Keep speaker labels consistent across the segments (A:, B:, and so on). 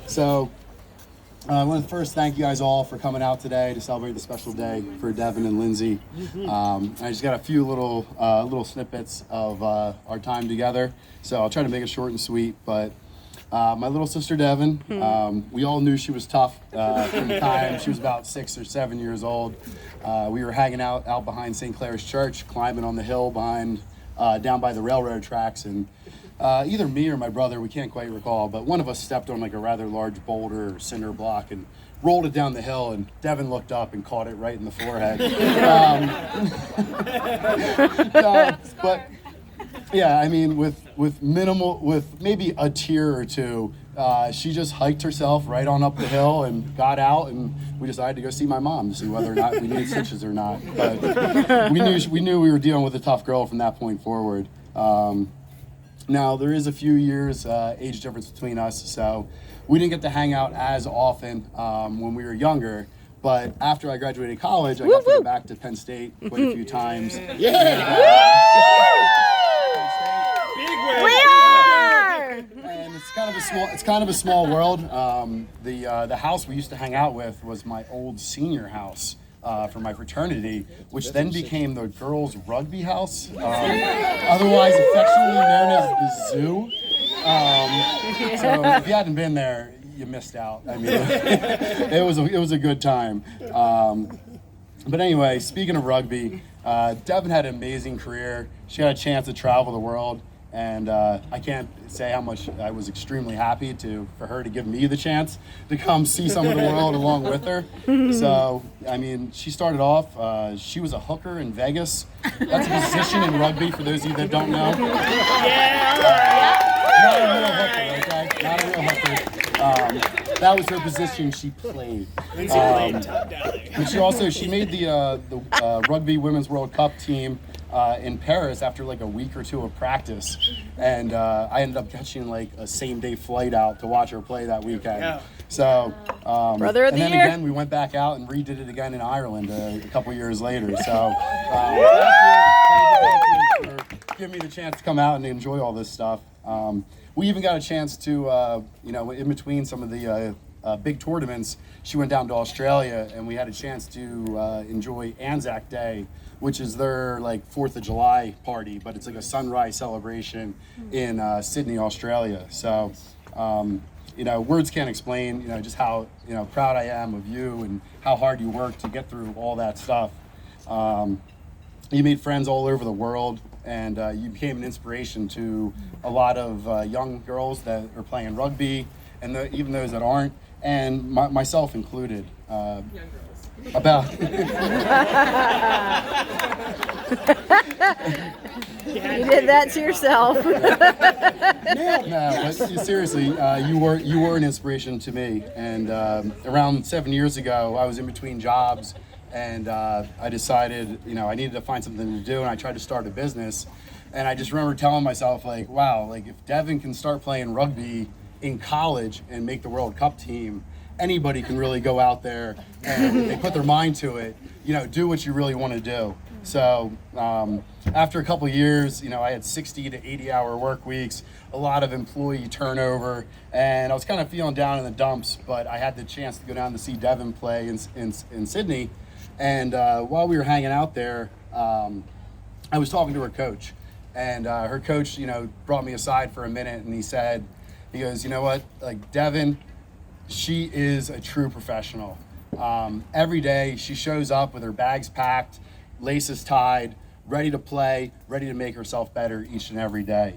A: So I want to first thank you guys all for coming out today to celebrate the special day for Deven and Lindsey. I just got a few little snippets of our time together, so I'll try to make it short and sweet. But my little sister Deven, we all knew she was tough from the time she was about 6 or 7 years old. We were hanging out behind St. Clair's Church, climbing on the hill behind down by the railroad tracks, and either me or my brother, we can't quite recall, but one of us stepped on like a rather large boulder or cinder block and rolled it down the hill, and Deven looked up and caught it right in the forehead. But yeah, I mean, with maybe a tear or two, she just hiked herself right on up the hill and got out, and we decided to go see my mom to see whether or not we needed stitches or not. But we knew we were dealing with a tough girl from that point forward. Now, there is a few years age difference between us, so we didn't get to hang out as often when we were younger. But after I graduated college, I got to go back to Penn State quite a few times.
B: Yeah!
C: We are!
A: And it's kind of a small world. The house we used to hang out with was my old senior house. For my fraternity, which then became the girls' rugby house, otherwise affectionately known as the zoo. So if you hadn't been there, you missed out. I mean, it was a good time. But anyway, speaking of rugby, Deven had an amazing career. She had a chance to travel the world. And I can't say how much I was extremely happy for her to give me the chance to come see some of the world along with her. So, I mean, she started off, she was a hooker in Vegas. That's a position in rugby for those of you that don't know. Not a real hooker, okay? Not a real hooker. That was her position she played. But she made the Rugby Women's World Cup team in Paris after like a week or two of practice, and I ended up catching like a same-day flight out to watch her play that weekend. Yeah. So,
C: Brother of the
A: and then
C: year.
A: again we went back out and redid it again in Ireland a couple years later. So, thank you for giving me the chance to come out and enjoy all this stuff. We even got a chance to, in between some of the big tournaments, she went down to Australia, and we had a chance to enjoy Anzac Day, which is their like 4th of July party, but it's like a sunrise celebration in Sydney, Australia. So, words can't explain, just how, proud I am of you and how hard you worked to get through all that stuff. You made friends all over the world, and you became an inspiration to a lot of young girls that are playing rugby, and even those that aren't, and myself included. Young girls. About
C: You did that to yourself.
A: No, but seriously, you were an inspiration to me. And around 7 years ago, I was in between jobs, and I decided, I needed to find something to do, and I tried to start a business. And I just remember telling myself, like, wow, like if Deven can start playing rugby in college and make the World Cup team, anybody can really go out there and if they put their mind to it, do what you really want to do. So after a couple of years, I had 60 to 80 hour work weeks, a lot of employee turnover, and I was kind of feeling down in the dumps, but I had the chance to go down to see Deven play in Sydney. And while we were hanging out there, I was talking to her coach, and her coach, brought me aside for a minute, and he goes, you know what, like Deven, she is a true professional. Every day she shows up with her bags packed, laces tied, ready to play, ready to make herself better each and every day.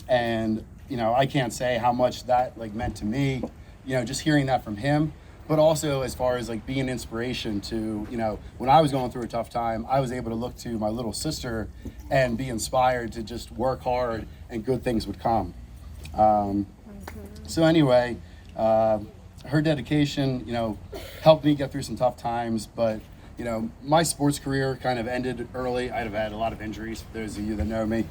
A: And I can't say how much that like meant to me, just hearing that from him, but also as far as like being an inspiration to, when I was going through a tough time, I was able to look to my little sister and be inspired to just work hard and good things would come. So anyway, her dedication, helped me get through some tough times, but, my sports career kind of ended early. I'd have had a lot of injuries, for those of you that know me.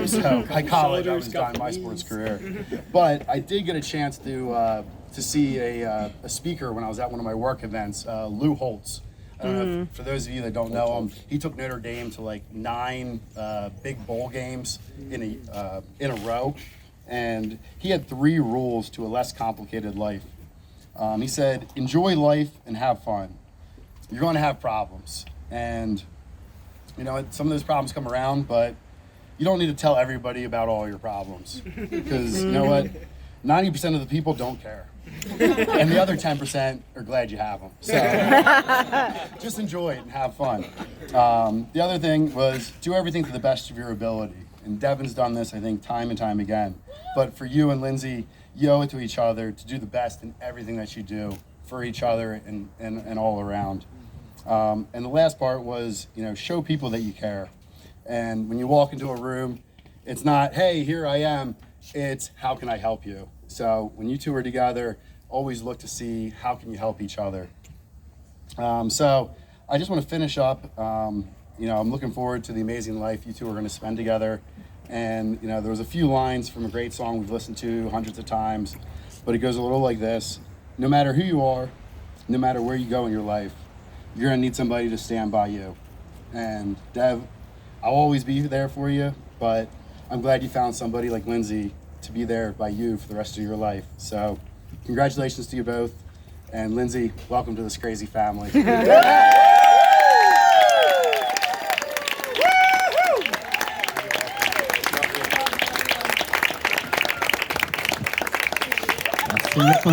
A: So by college, I was done my sports career. But I did get a chance to see a speaker when I was at one of my work events, Lou Holtz. I don't know if, for those of you that don't know him, he took Notre Dame to like 9 big bowl games in a row. and he had 3 rules to a less complicated life. He said, enjoy life and have fun. You're going to have problems, and you know, some of those problems come around, but you don't need to tell everybody about all your problems, because you know what? 90% of the people don't care, and the other 10% are glad you have them. So just enjoy it and have fun. The other thing was do everything to the best of your ability, and Devin's done this, I think, time and time again. But for you and Lindsey, you owe it to each other to do the best in everything that you do for each other and all around. And the last part was, you know, show people that you care. And when you walk into a room, it's not, hey, here I am. It's how can I help you? So when you two are together, always look to see how can you help each other. So I just want to finish up. You know, I'm looking forward to the amazing life you two are going to spend together. And you know, there was a few lines from a great song we've listened to hundreds of times, but it goes a little like this: no matter who you are, no matter where you go in your life, you're going to need somebody to stand by you. And Dev, I'll always be there for you, but I'm glad you found somebody like Lindsey to be there by you for the rest of your life. So congratulations to you both. And Lindsey, welcome to this crazy family.